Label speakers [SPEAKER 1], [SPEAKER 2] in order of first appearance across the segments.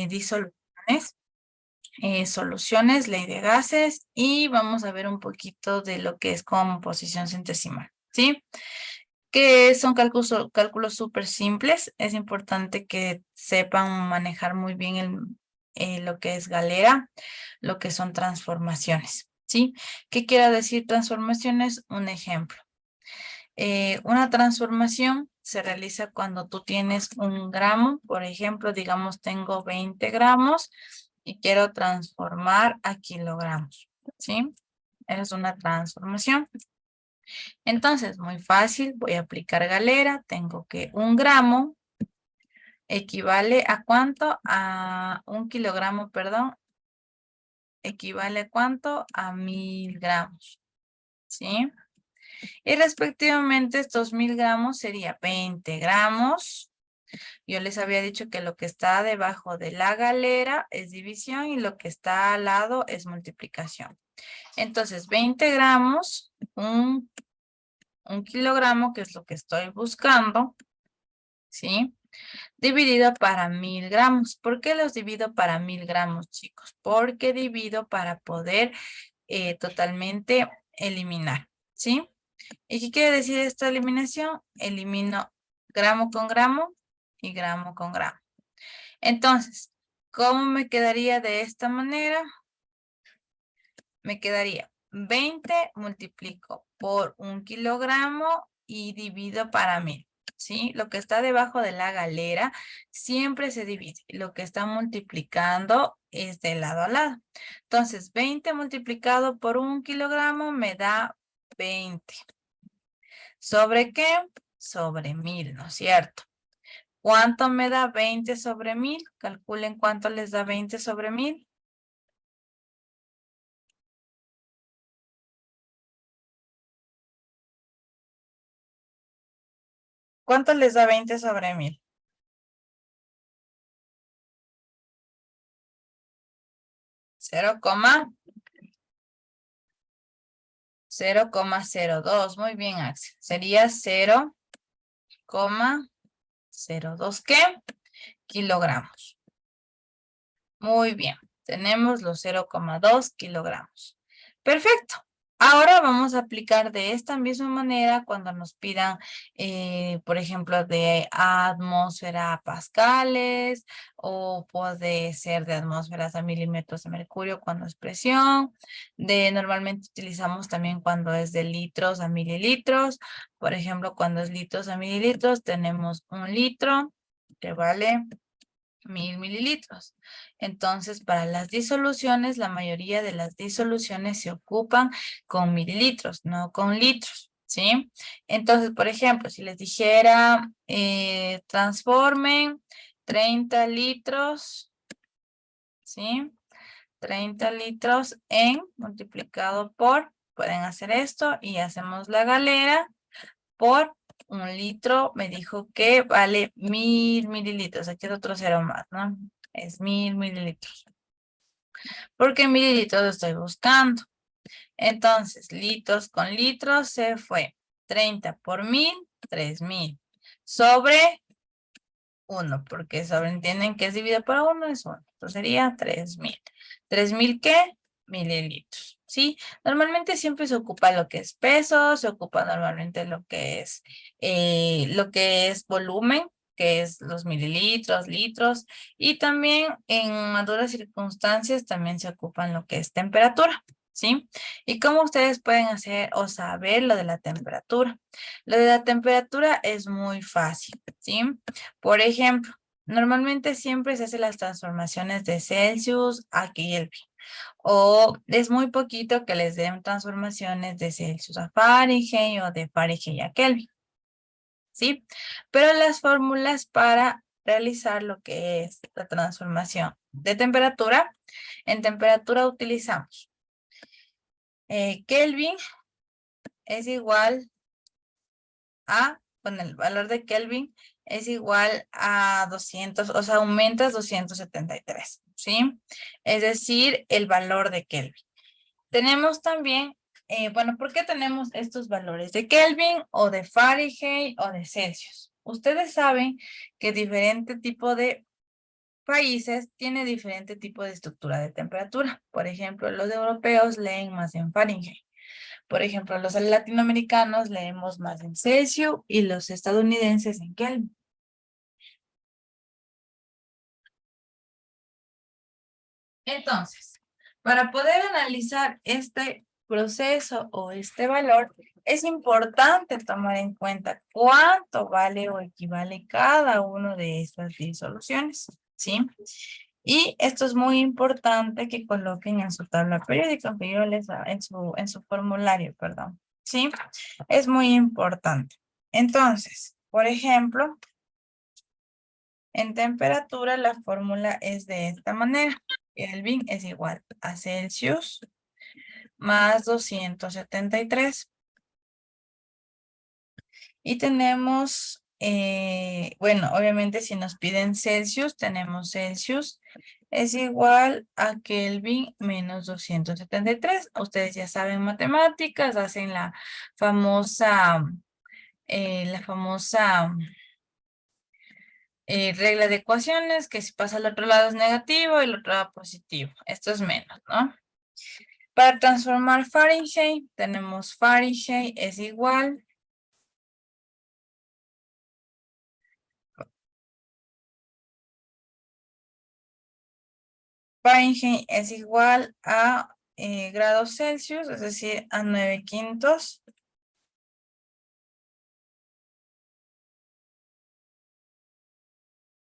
[SPEAKER 1] disoluciones, soluciones, ley de gases y vamos a ver un poquito de lo que es composición centesimal, ¿sí? Que son cálculos súper simples. Es importante que sepan manejar muy bien lo que es galera, lo que son transformaciones, ¿sí? ¿Qué quiere decir transformaciones? Un ejemplo. Una transformación se realiza cuando tú tienes 1 gramo, por ejemplo, digamos tengo 20 gramos y quiero transformar a kilogramos, ¿sí? Es una transformación. Entonces, muy fácil, voy a aplicar galera, tengo que 1 gramo equivale a ¿cuánto? A 1 kilogramo, perdón, equivale a ¿cuánto? A 1000 gramos, ¿sí? Y respectivamente estos 1000 gramos sería 20 gramos. Yo les había dicho que lo que está debajo de la galera es división y lo que está al lado es multiplicación. Entonces, 20 gramos, un kilogramo, que es lo que estoy buscando, ¿sí? Dividido para 1000 gramos. ¿Por qué los divido para 1000 gramos, chicos? Porque divido para poder totalmente eliminar, ¿sí? ¿Y qué quiere decir esta eliminación? Elimino gramo con gramo y gramo con gramo. Entonces, ¿cómo me quedaría de esta manera? Me quedaría 20 multiplico por 1 kilogramo y divido para 1000, ¿sí? Lo que está debajo de la galera siempre se divide. Lo que está multiplicando es de lado a lado. Entonces, 20 multiplicado por 1 kilogramo me da 20. ¿Sobre qué? Sobre 1000, ¿no es cierto? ¿Cuánto me da 20 sobre 1000? Calculen cuánto les da 20 sobre 1000. ¿Cuánto les da 20 sobre 1000? 0,02. Muy bien, Axel. Sería 0,02. ¿Qué? Kilogramos. Muy bien. Tenemos los 0,2 kilogramos. Perfecto. Ahora vamos a aplicar de esta misma manera cuando nos pidan, por ejemplo, de atmósfera a pascales o puede ser de atmósferas a milímetros de mercurio cuando es presión. Normalmente utilizamos también cuando es de litros a mililitros. Por ejemplo, cuando es litros a mililitros tenemos 1 litro que vale 1000 mililitros. Entonces, para las disoluciones, la mayoría de las disoluciones se ocupan con mililitros, no con litros, ¿sí? Entonces, por ejemplo, si les dijera, transformen 30 litros, ¿sí? 30 litros en multiplicado por, pueden hacer esto y hacemos la galera por 1 litro, me dijo que vale 1000 mililitros. Aquí es otro cero más, ¿no? Es 1000 mililitros. Porque mililitros estoy buscando. Entonces, litros con litros se fue. 30 por 1000, 3000. Sobre 1, porque sobreentienden que es dividido por 1, es 1. Entonces sería 3000. ¿3000 qué? Mililitros, ¿sí? Normalmente siempre se ocupa lo que es peso, se ocupa normalmente lo que es volumen, que es los mililitros, litros, y también en maduras circunstancias también se ocupan lo que es temperatura, ¿sí? ¿Y cómo ustedes pueden hacer o saber lo de la temperatura? Lo de la temperatura es muy fácil, ¿sí? Por ejemplo, normalmente siempre se hacen las transformaciones de Celsius a Kelvin. O es muy poquito que les den transformaciones de Celsius a Fahrenheit o de Fahrenheit a Kelvin, ¿sí? Pero las fórmulas para realizar lo que es la transformación de temperatura, en temperatura utilizamos Kelvin es igual con el valor de Kelvin es igual a 200, o sea, aumentas 273, ¿sí? Es decir, el valor de Kelvin. Tenemos también, bueno, ¿por qué tenemos estos valores de Kelvin o de Fahrenheit o de Celsius? Ustedes saben que diferente tipo de países tiene diferente tipo de estructura de temperatura. Por ejemplo, los europeos leen más en Fahrenheit. Por ejemplo, los latinoamericanos leemos más en Celsius y los estadounidenses en Kelvin. Entonces, para poder analizar este proceso o este valor, es importante tomar en cuenta cuánto vale o equivale cada uno de estas disoluciones, ¿sí? Y esto es muy importante que coloquen en su tabla periódica, que yo les en su formulario, perdón, ¿sí? Es muy importante. Entonces, por ejemplo, en temperatura la fórmula es de esta manera. Kelvin es igual a Celsius más 273. Y tenemos, bueno, obviamente si nos piden Celsius, tenemos Celsius es igual a Kelvin menos 273. Ustedes ya saben matemáticas, hacen la famosa regla de ecuaciones, que si pasa al otro lado es negativo y el otro lado positivo. Esto es menos, ¿no? Para transformar Fahrenheit, tenemos Fahrenheit es igual a grados Celsius, es decir, a 9/5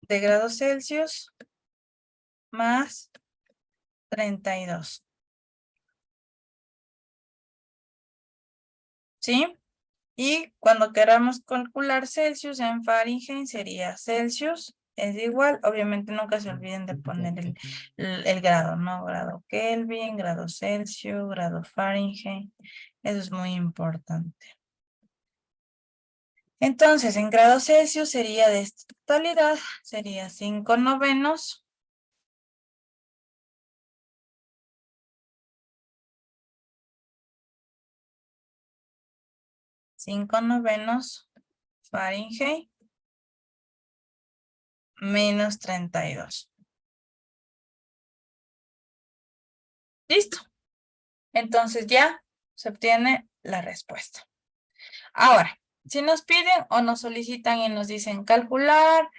[SPEAKER 1] de grados Celsius más 32. ¿Sí? Y cuando queramos calcular Celsius en Fahrenheit sería Celsius es igual, obviamente nunca se olviden de poner el grado, ¿no? Grado Kelvin, grado Celsius, grado Fahrenheit. Eso es muy importante. Entonces, en grados Celsius sería de esta totalidad, sería 5/9. 5/9 Fahrenheit menos 32. Listo. Entonces ya se obtiene la respuesta. Ahora, si nos piden o nos solicitan y nos dicen calcular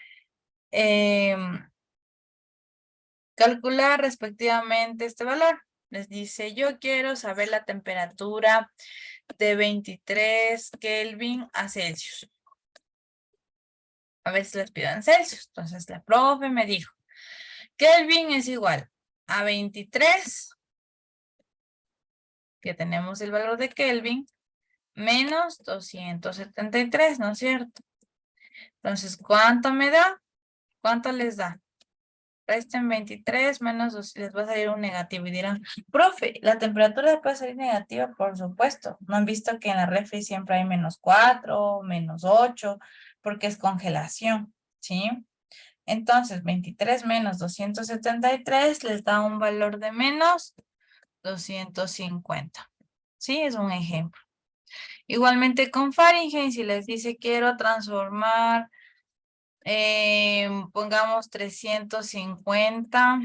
[SPEAKER 1] respectivamente este valor. Les dice, yo quiero saber la temperatura de 23 Kelvin a Celsius. A veces les pido en Celsius. Entonces la profe me dijo, Kelvin es igual a 23, que tenemos el valor de Kelvin, menos 273, ¿no es cierto? Entonces, ¿cuánto me da? ¿Cuánto les da? Resten 23 menos 2, les va a salir un negativo y dirán, profe, la temperatura puede salir negativa, por supuesto. ¿No han visto que en la refri siempre hay -4, -8, porque es congelación, ¿sí? Entonces, 23 menos 273 les da un valor de menos 250. ¿Sí? Es un ejemplo. Igualmente con Fahrenheit, si les dice quiero transformar, pongamos 350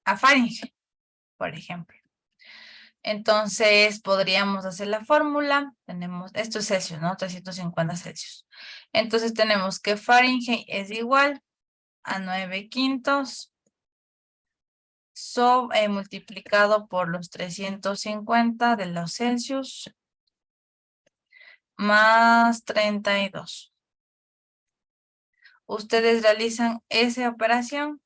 [SPEAKER 1] a Fahrenheit, por ejemplo. Entonces, podríamos hacer la fórmula. Tenemos, esto es Celsius, ¿no? 350 Celsius. Entonces, tenemos que Fahrenheit es igual a 9/5 multiplicado por los 350 de los Celsius más 32. Ustedes realizan esa operación,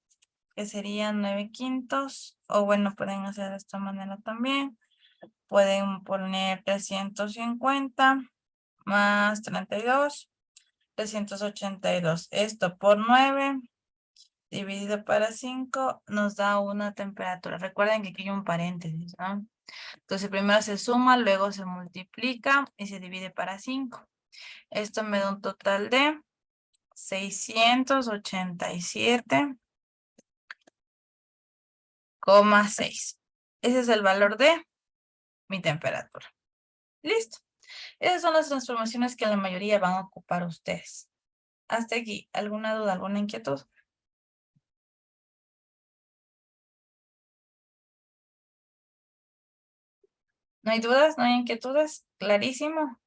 [SPEAKER 1] que sería 9/5, o bueno, pueden hacer de esta manera también. Pueden poner 350 más 32, 382. Esto por 9 dividido para 5 nos da una temperatura. Recuerden que aquí hay un paréntesis, ¿no? Entonces primero se suma, luego se multiplica y se divide para 5. Esto me da un total de 687,6. Ese es el valor de mi temperatura. Listo. Esas son las transformaciones que la mayoría van a ocupar ustedes. Hasta aquí, ¿alguna duda, alguna inquietud? ¿No hay dudas? ¿No hay inquietudes? Clarísimo.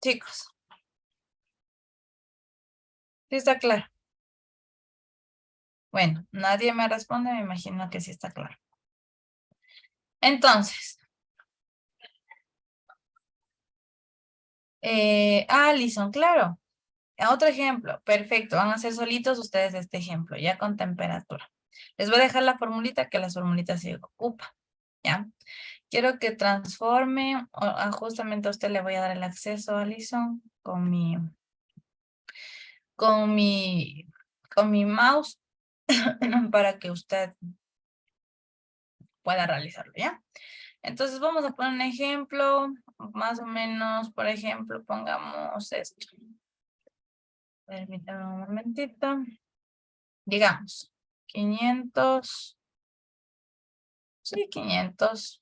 [SPEAKER 1] Chicos, ¿sí está claro? Bueno, nadie me responde, me imagino que sí está claro. Entonces, Alison, claro. Otro ejemplo, perfecto. Van a ser solitos ustedes este ejemplo, ya con temperatura. Les voy a dejar la formulita, que las formulitas se ocupan, ¿ya? Quiero que transforme, justamente a usted le voy a dar el acceso, Alison, con mi, con mi mouse, para que usted pueda realizarlo, ¿ya? Entonces vamos a poner un ejemplo, más o menos, por ejemplo, pongamos esto. Permítame un momentito. Digamos, 500, sí, 500,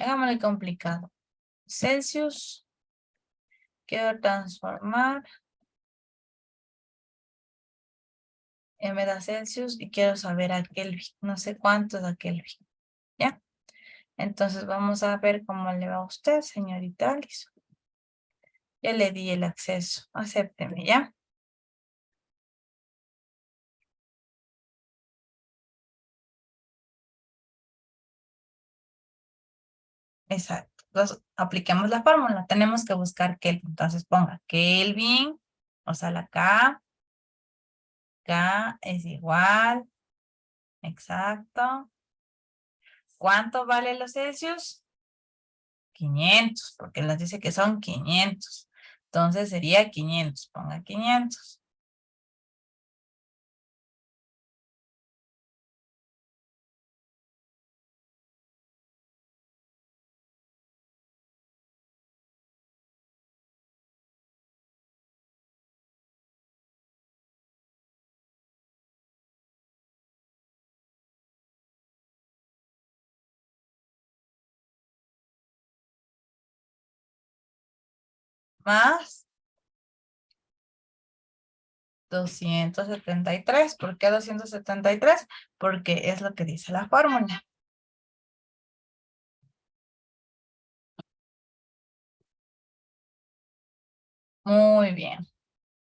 [SPEAKER 1] hagámosle complicado. Celsius, quiero transformar en vez de Celsius y quiero saber a Kelvin. No sé cuánto es a Kelvin, ¿ya? Entonces vamos a ver cómo le va a usted, señorita Alison. Ya le di el acceso, acépteme, ¿ya? Exacto. Entonces, apliquemos la fórmula. Tenemos que buscar Kelvin. Entonces ponga Kelvin, o sea, la K es igual, exacto. ¿Cuánto vale los Celsius? 500, porque nos dice que son 500. Entonces sería 500. Ponga 500. Más 273. ¿Por qué 273? Porque es lo que dice la fórmula. Muy bien.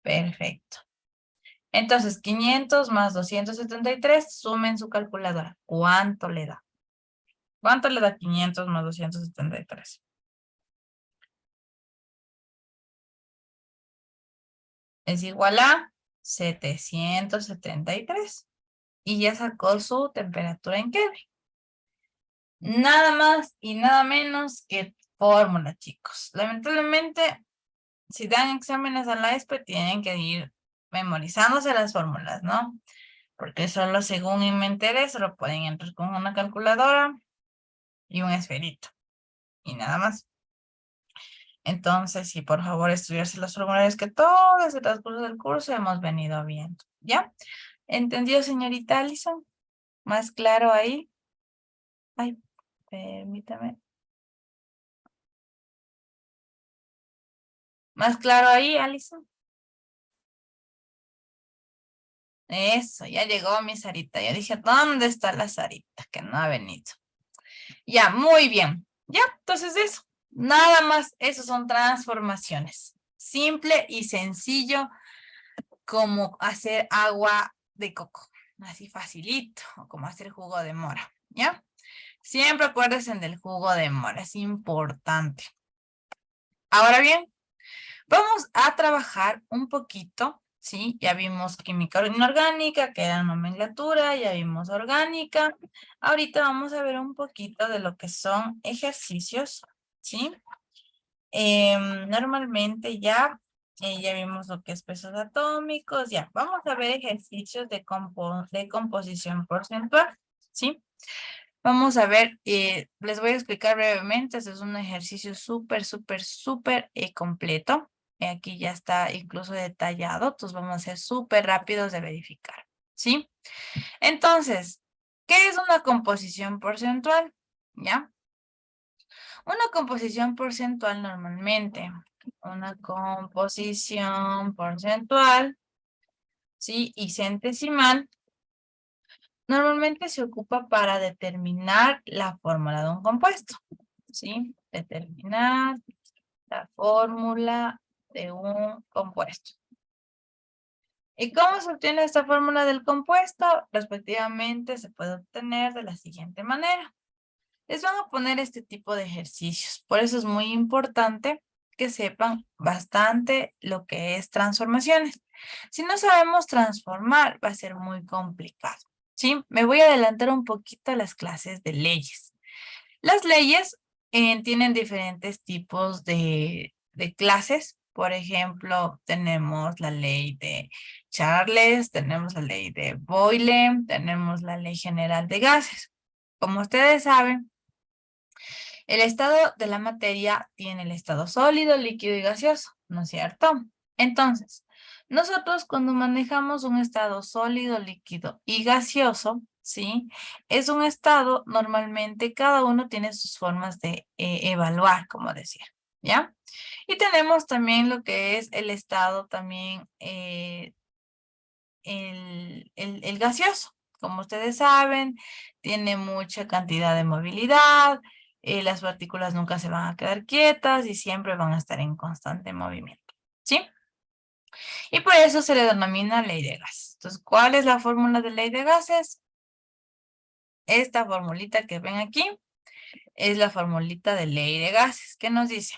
[SPEAKER 1] Perfecto. Entonces, 500 más 273, sumen su calculadora. ¿Cuánto le da? ¿Cuánto le da 500 más 273? Es igual a 773. Y ya sacó su temperatura en Kelvin. Nada más y nada menos que fórmula, chicos. Lamentablemente, si dan exámenes a la ESPE, tienen que ir memorizándose las fórmulas, ¿no? Porque solo según y me enteré, solo pueden entrar con una calculadora y un esferito. Y nada más. Entonces, sí, por favor, estudiarse los formularios que todo ese transcurso del curso hemos venido viendo. ¿Ya? ¿Entendió, señorita Allison? ¿Más claro ahí? Ay, permítame. ¿Más claro ahí, Allison? Eso, ya llegó mi Sarita. Ya dije, ¿dónde está la Sarita? Que no ha venido. Ya, muy bien. Ya, entonces eso. Nada más, eso son transformaciones. Simple y sencillo como hacer agua de coco. Así facilito, o como hacer jugo de mora. ¿Ya? Siempre acuérdense del jugo de mora, es importante. Ahora bien, vamos a trabajar un poquito, ¿sí? Ya vimos química inorgánica, que era nomenclatura, ya vimos orgánica. Ahorita vamos a ver un poquito de lo que son ejercicios, ¿sí? Normalmente ya vimos lo que es pesos atómicos, ya. Vamos a ver ejercicios de composición porcentual, ¿sí? Vamos a ver, les voy a explicar brevemente. Este es un ejercicio súper completo. Aquí ya está incluso detallado, entonces vamos a ser súper rápidos de verificar, ¿sí? Entonces, ¿qué es una composición porcentual? ¿Ya? Una composición porcentual normalmente una composición porcentual, ¿sí? Y centesimal, normalmente se ocupa para determinar la fórmula de un compuesto, ¿sí? Determinar la fórmula de un compuesto. ¿Y cómo se obtiene esta fórmula del compuesto? Respectivamente, se puede obtener de la siguiente manera. Les van a poner este tipo de ejercicios. Por eso es muy importante que sepan bastante lo que es transformaciones. Si no sabemos transformar, va a ser muy complicado, ¿sí? Me voy a adelantar un poquito a las clases de leyes. Las leyes tienen diferentes tipos de clases. Por ejemplo, tenemos la ley de Charles, tenemos la ley de Boyle, tenemos la ley general de gases. Como ustedes saben, el estado de la materia tiene el estado sólido, líquido y gaseoso, ¿no es cierto? Entonces, nosotros cuando manejamos un estado sólido, líquido y gaseoso, ¿sí? Es un estado, normalmente cada uno tiene sus formas de evaluar, como decía, ¿ya? Y tenemos también lo que es el estado también, el gaseoso. Como ustedes saben, tiene mucha cantidad de movilidad, las partículas nunca se van a quedar quietas y siempre van a estar en constante movimiento, ¿sí? Y por eso se le denomina ley de gases. Entonces, ¿cuál es la fórmula de ley de gases? Esta formulita que ven aquí es la formulita de ley de gases, que nos dice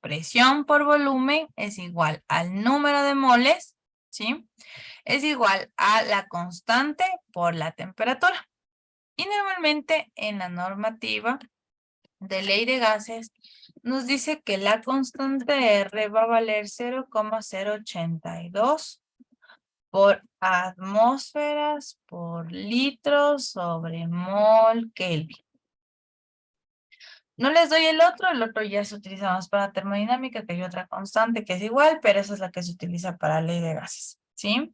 [SPEAKER 1] presión por volumen es igual al número de moles, ¿sí? Es igual a la constante por la temperatura. Y normalmente en la normativa de ley de gases nos dice que la constante R va a valer 0,082 por atmósferas por litros sobre mol Kelvin. No les doy el otro ya se utiliza más para termodinámica, que hay otra constante que es igual, pero esa es la que se utiliza para ley de gases, ¿sí?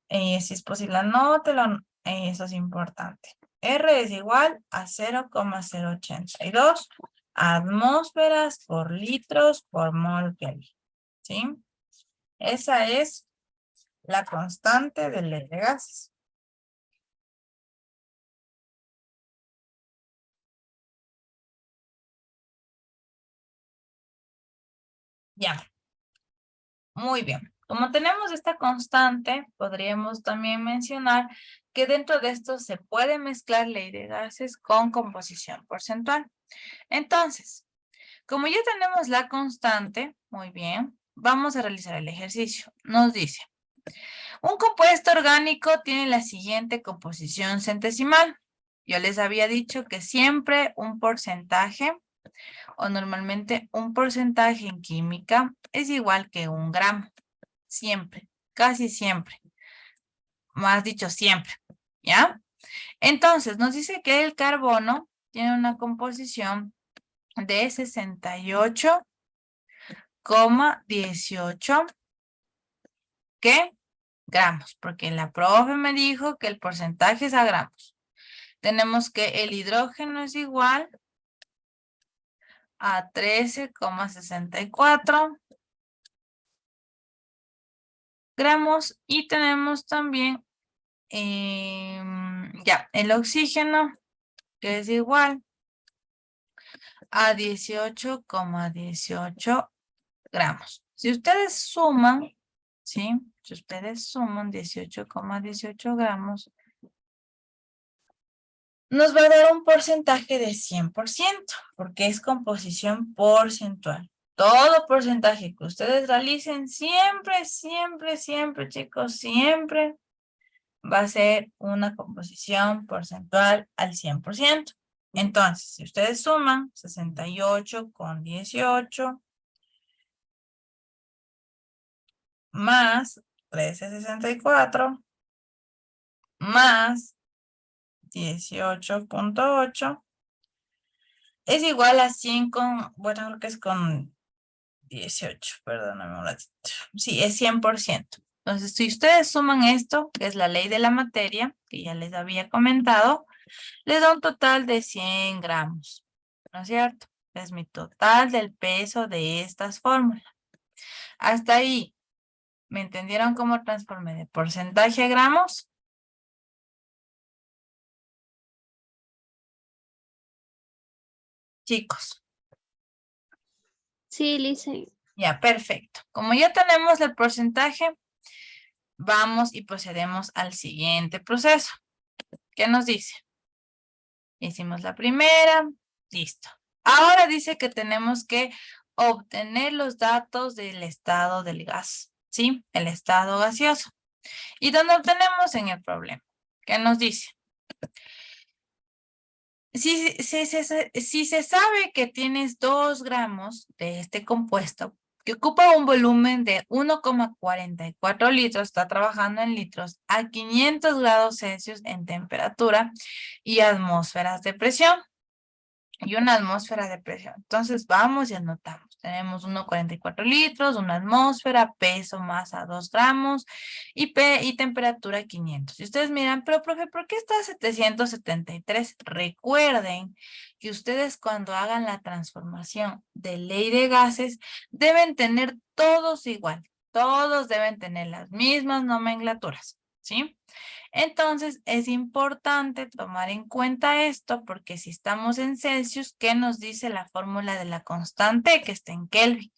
[SPEAKER 1] Si es posible, anótelo, eso es importante. R es igual a 0,082 atmósferas por litros por mol Kelvin, ¿sí? Esa es la constante de ley de gases. Ya, muy bien. Como tenemos esta constante, podríamos también mencionar que dentro de esto se puede mezclar ley de gases con composición porcentual. Entonces, como ya tenemos la constante, muy bien, vamos a realizar el ejercicio. Nos dice, un compuesto orgánico tiene la siguiente composición centesimal. Yo les había dicho que siempre un porcentaje, o normalmente un porcentaje en química, es igual que un gramo. Siempre, casi siempre. Más dicho, siempre. ¿Ya? Entonces, nos dice que el carbono tiene una composición de 68,18 ¿qué? Gramos, porque la profe me dijo que el porcentaje es a gramos. Tenemos que el hidrógeno es igual a 13,64 gramos y tenemos también ya el oxígeno que es igual a 18,18 gramos. Si ustedes suman, ¿sí? Si ustedes suman 18,18 gramos, nos va a dar un porcentaje de 100%, porque es composición porcentual. Todo porcentaje que ustedes realicen, siempre, siempre, siempre, chicos, siempre va a ser una composición porcentual al 100%. Entonces, si ustedes suman 68 con 18 más 13,64 más 18,8 es igual a 100 con, bueno, creo que es con 18, perdóname un ratito. Sí, es 100%. Entonces, si ustedes suman esto, que es la ley de la materia, que ya les había comentado, les da un total de 100 gramos, ¿no es cierto? Es mi total del peso de estas fórmulas. Hasta ahí. ¿Me entendieron cómo transformé de porcentaje a gramos? Chicos.
[SPEAKER 2] Sí, Lice.
[SPEAKER 1] Ya, perfecto. Como ya tenemos el porcentaje, vamos y procedemos al siguiente proceso. ¿Qué nos dice? Hicimos la primera, listo. Ahora dice que tenemos que obtener los datos del estado del gas, ¿sí? El estado gaseoso. ¿Y dónde obtenemos? En el problema. ¿Qué nos dice? Si se sabe que tienes 2 gramos de este compuesto, que ocupa un volumen de 1,44 litros, está trabajando en litros, a 500 grados Celsius en temperatura y atmósferas de presión. Y una atmósfera de presión. Entonces vamos y anotamos. Tenemos 1,44 litros, una atmósfera, peso, masa 2 gramos y temperatura 500. Y ustedes miran, pero profe, ¿por qué está 773? Recuerden que ustedes cuando hagan la transformación de ley de gases deben tener todos igual. Todos deben tener las mismas nomenclaturas, ¿sí? Entonces, es importante tomar en cuenta esto porque si estamos en Celsius, ¿qué nos dice la fórmula de la constante que está en Kelvin?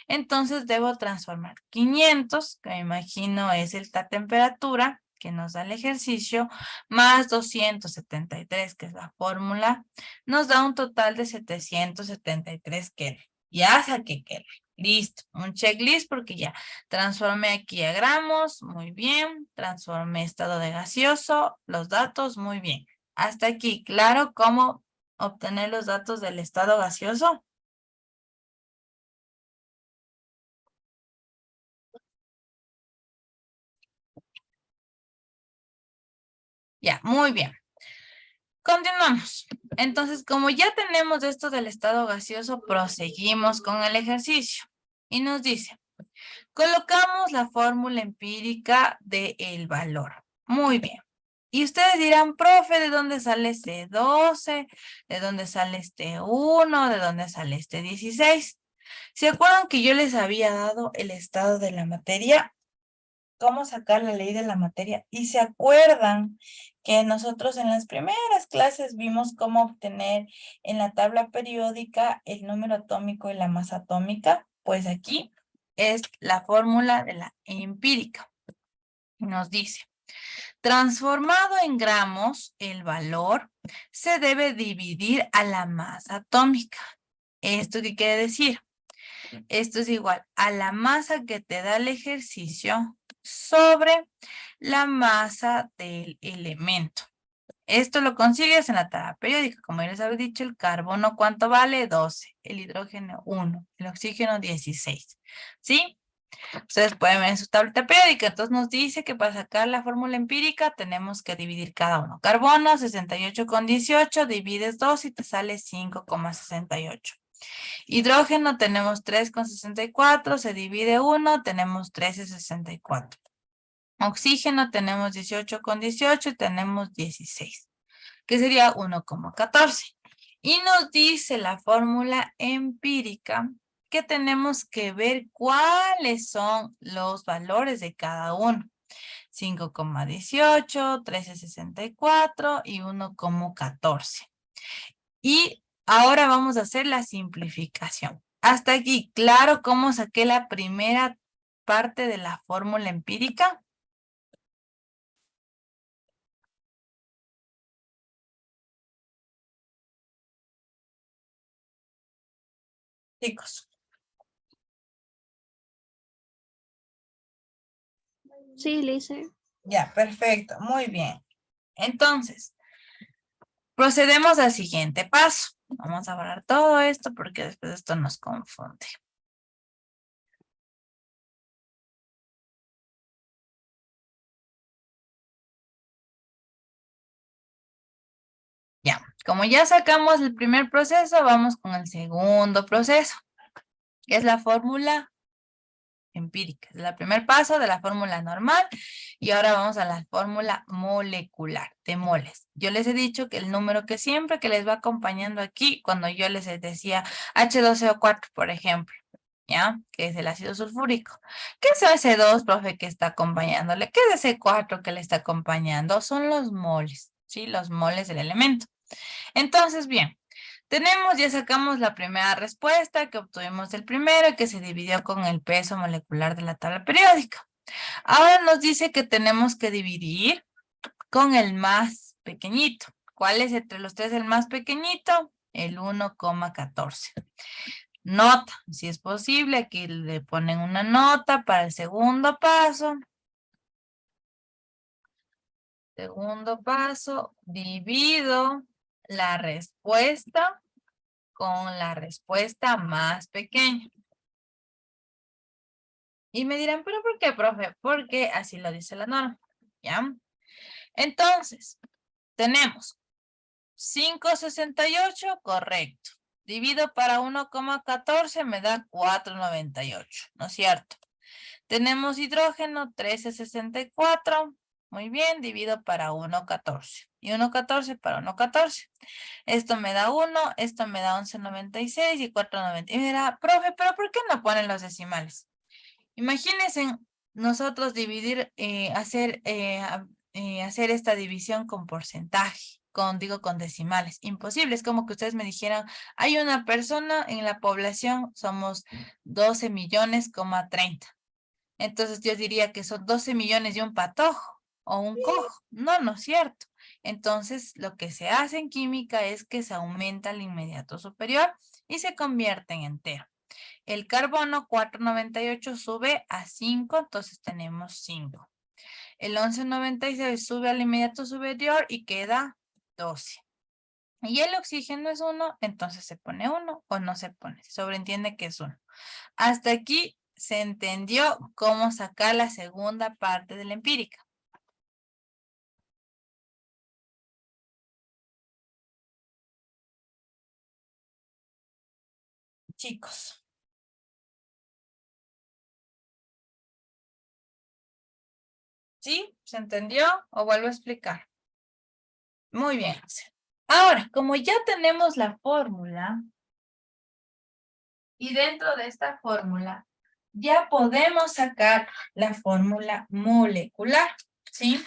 [SPEAKER 1] Entonces, debo transformar 500, que me imagino es la temperatura que nos da el ejercicio, más 273, que es la fórmula, nos da un total de 773 Kelvin. Ya saqué Kelvin. Listo, un checklist porque ya transformé aquí a gramos, muy bien. Transformé estado de gaseoso, los datos, muy bien. Hasta aquí, ¿claro cómo obtener los datos del estado gaseoso? Ya, muy bien. Continuamos. Entonces, como ya tenemos esto del estado gaseoso, proseguimos con el ejercicio. Y nos dice, colocamos la fórmula empírica del valor. Muy bien. Y ustedes dirán, profe, ¿de dónde sale este 12? ¿De dónde sale este 1? ¿De dónde sale este 16? ¿Se acuerdan que yo les había dado el estado de la materia? ¿Cómo sacar la ley de la materia? Y se acuerdan que nosotros en las primeras clases vimos cómo obtener en la tabla periódica el número atómico y la masa atómica. Pues aquí es la fórmula de la empírica. Nos dice, transformado en gramos, el valor se debe dividir a la masa atómica. ¿Esto qué quiere decir? Esto es igual a la masa que te da el ejercicio sobre la masa del elemento. Esto lo consigues en la tabla periódica. Como ya les había dicho, el carbono, ¿cuánto vale? 12. El hidrógeno, 1. El oxígeno, 16. ¿Sí? Ustedes pueden ver en su tablita periódica. Entonces nos dice que para sacar la fórmula empírica tenemos que dividir cada uno. Carbono, 68,18. Divides 2 y te sale 5,68. Hidrógeno tenemos 3,64, se divide 1, tenemos 13,64. Oxígeno tenemos 18,18 y tenemos 16, que sería 1,14. Y nos dice la fórmula empírica que tenemos que ver cuáles son los valores de cada uno. 5,18, 13,64 y 1,14. Y ahora vamos a hacer la simplificación. Hasta aquí, ¿claro cómo saqué la primera parte de la fórmula empírica? Chicos,
[SPEAKER 2] Sí, Lice.
[SPEAKER 1] ya, perfecto, muy bien. Entonces, procedemos al siguiente paso. Vamos a borrar todo esto porque después esto nos confunde. Ya, como ya sacamos el primer proceso, vamos con el segundo proceso, que es la fórmula empírica. Es el primer paso de la fórmula normal y ahora vamos a la fórmula molecular de moles. Yo les he dicho que el número que siempre que les va acompañando aquí, cuando yo les decía H12O4, por ejemplo, ¿ya? Que es el ácido sulfúrico. ¿Qué es ese 2, profe, que está acompañándole? ¿Qué es ese 4 que le está acompañando? Son los moles, ¿sí? Los moles del elemento. Entonces, bien, tenemos, ya sacamos la primera respuesta que obtuvimos del primero, que se dividió con el peso molecular de la tabla periódica. Ahora nos dice que tenemos que dividir con el más pequeñito. ¿Cuál es entre los tres el más pequeñito? El 1,14. Nota, si es posible, aquí le ponen una nota para el segundo paso. Segundo paso, divido la respuesta con la respuesta más pequeña. Y me dirán, ¿pero por qué, profe? Porque así lo dice la norma, ¿ya? Entonces, tenemos 5,68, correcto. Divido para 1,14 me da 4,98, ¿no es cierto? Tenemos hidrógeno, 13,64. Muy bien, divido para 1,14. Y 1,14 para 1,14. Esto me da 1, esto me da 11,96 y 4,90. Y me dirá, profe, ¿pero por qué no ponen los decimales? Imagínense nosotros dividir, hacer esta división con porcentaje, con decimales. Imposible, es como que ustedes me dijeran, hay una persona en la población, somos 12 millones, 30. Entonces yo diría que son 12 millones de un patojo o un cojo. No, no es cierto. Entonces lo que se hace en química es que se aumenta el inmediato superior y se convierte en entero. El carbono 4,98 sube a 5, entonces tenemos 5. El 11,96 sube al inmediato superior y queda 12. Y el oxígeno es 1, entonces se pone 1 o no se pone. Se sobreentiende que es 1. Hasta aquí se entendió cómo sacar la segunda parte de la empírica. Chicos. ¿Sí? ¿Se entendió? ¿O vuelvo a explicar? Muy bien. Ahora, como ya tenemos la fórmula, y dentro de esta fórmula, ya podemos sacar la fórmula molecular, ¿sí?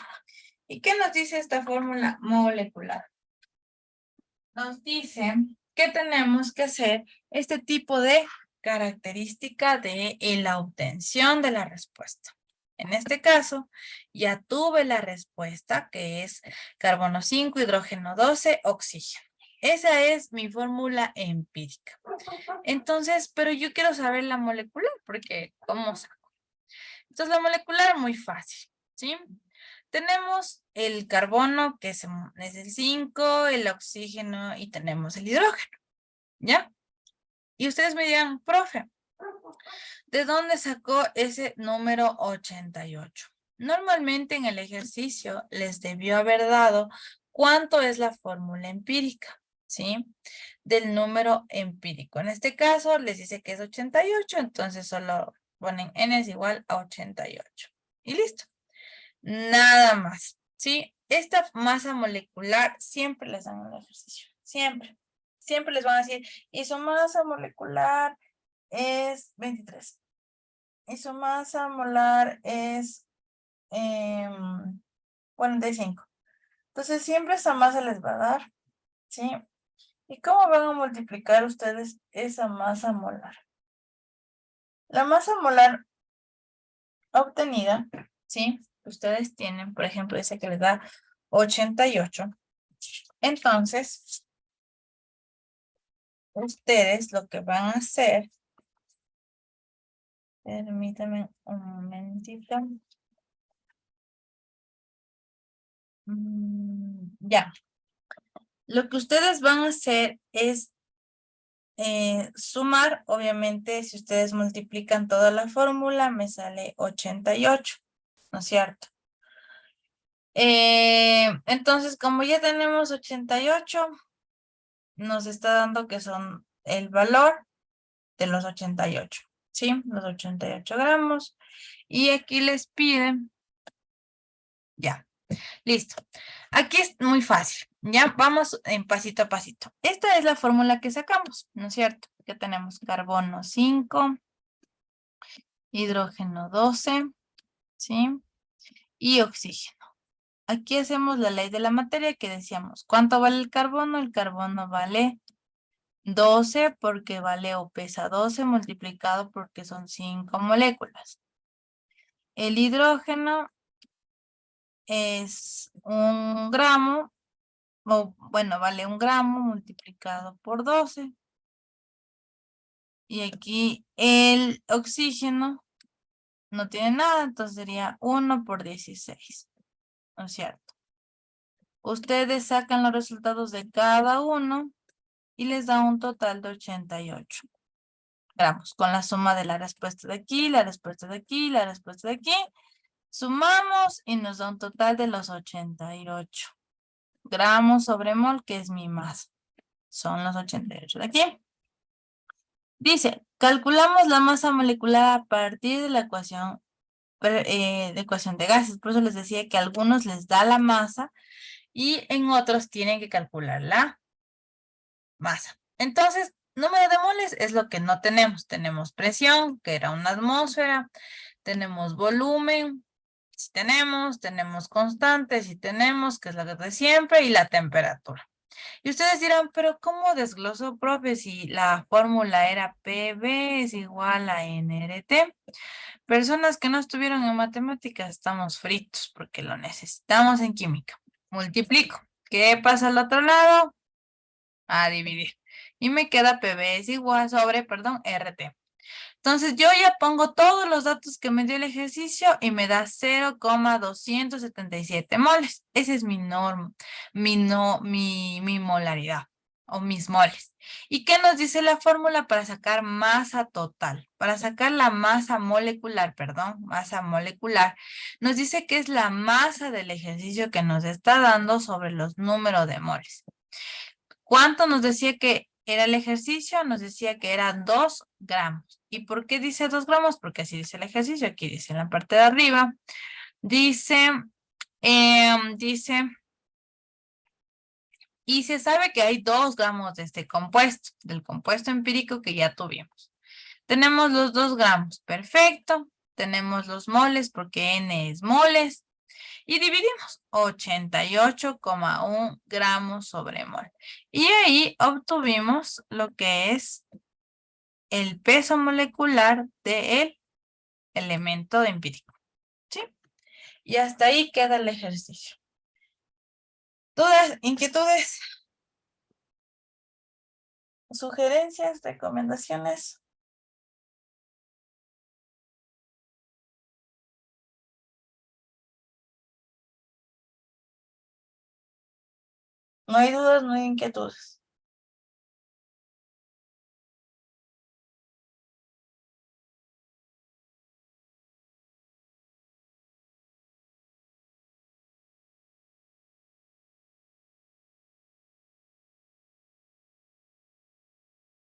[SPEAKER 1] ¿Y qué nos dice esta fórmula molecular? Nos dice que tenemos que hacer este tipo de característica de la obtención de la respuesta. En este caso, ya tuve la respuesta, que es carbono 5, hidrógeno 12, oxígeno. Esa es mi fórmula empírica. Entonces, pero yo quiero saber la molecular, porque ¿cómo saco? Entonces, la molecular muy fácil, ¿sí? Tenemos el carbono, que es el 5, el oxígeno y tenemos el hidrógeno, ¿ya? Y ustedes me dirán, profe, ¿de dónde sacó ese número 88? Normalmente en el ejercicio les debió haber dado cuánto es la fórmula empírica, ¿sí? Del número empírico. En este caso les dice que es 88, entonces solo ponen n es igual a 88. Y listo. Nada más, ¿sí? Esta masa molecular siempre les dan en el ejercicio, siempre. Siempre les van a decir, y su masa molecular es 23. Y su masa molar es 45. Entonces siempre esa masa les va a dar, ¿sí? ¿Y cómo van a multiplicar ustedes esa masa molar? La masa molar obtenida, ¿sí? Ustedes tienen, por ejemplo, dice que les da 88. Entonces, ustedes lo que van a hacer, permítanme un momentito. Ya. Lo que ustedes van a hacer es sumar, obviamente, si ustedes multiplican toda la fórmula, me sale 88, ¿no es cierto? Entonces, como ya tenemos 88, nos está dando que son el valor de los 88, ¿sí? Los 88 gramos. Y aquí les piden, ya, listo. Aquí es muy fácil, ya vamos en pasito a pasito. Esta es la fórmula que sacamos, ¿no es cierto? Ya tenemos carbono 5, hidrógeno 12, ¿sí? Y oxígeno. Aquí hacemos la ley de la materia que decíamos, ¿cuánto vale el carbono? El carbono vale 12 porque vale o pesa 12 multiplicado porque son 5 moléculas. El hidrógeno es 1 gramo, o bueno, vale 1 gramo multiplicado por 12. Y aquí el oxígeno no tiene nada, entonces sería 1 por 16, ¿no es cierto? Ustedes sacan los resultados de cada uno y les da un total de 88 gramos. Con la suma de la respuesta de aquí, la respuesta de aquí, la respuesta de aquí, sumamos y nos da un total de los 88 gramos sobre mol, que es mi masa. Son los 88 de aquí. Dice, calculamos la masa molecular a partir de la ecuación de gases. Por eso les decía que a algunos les da la masa y en otros tienen que calcular la masa. Entonces, número de moles es lo que no tenemos. Tenemos presión, que era una atmósfera. Tenemos volumen, si tenemos constante, si tenemos, que es la de siempre, y la temperatura. Y ustedes dirán, pero ¿cómo desglosó, profe, si la fórmula era PV es igual a nRT? Personas que no estuvieron en matemáticas estamos fritos porque lo necesitamos en química. Multiplico. ¿Qué pasa al otro lado? A dividir. Y me queda PV es igual sobre, perdón, RT. Entonces yo ya pongo todos los datos que me dio el ejercicio y me da 0,277 moles. Ese es mi norma, mi molaridad o mis moles. ¿Y qué nos dice la fórmula para sacar masa total? Para sacar la masa molecular, perdón, masa molecular, nos dice que es la masa del ejercicio que nos está dando sobre los números de moles. ¿Cuánto nos decía que era el ejercicio? Nos decía que eran 2 gramos. ¿Y por qué dice 2 gramos? Porque así dice el ejercicio. Aquí dice en la parte de arriba. Dice, y se sabe que hay 2 gramos de este compuesto, del compuesto empírico que ya tuvimos. Tenemos los 2 gramos, perfecto. Tenemos los moles porque N es moles. Y dividimos 88,1 gramos sobre mol. Y ahí obtuvimos lo que es el peso molecular del elemento empírico. ¿Sí? Y hasta ahí queda el ejercicio. ¿Dudas, inquietudes, sugerencias, recomendaciones? No hay dudas, no hay inquietudes.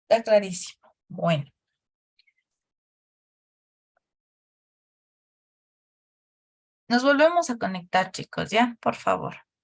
[SPEAKER 1] Está clarísimo. Bueno. Nos volvemos a conectar, chicos, ¿ya? Por favor.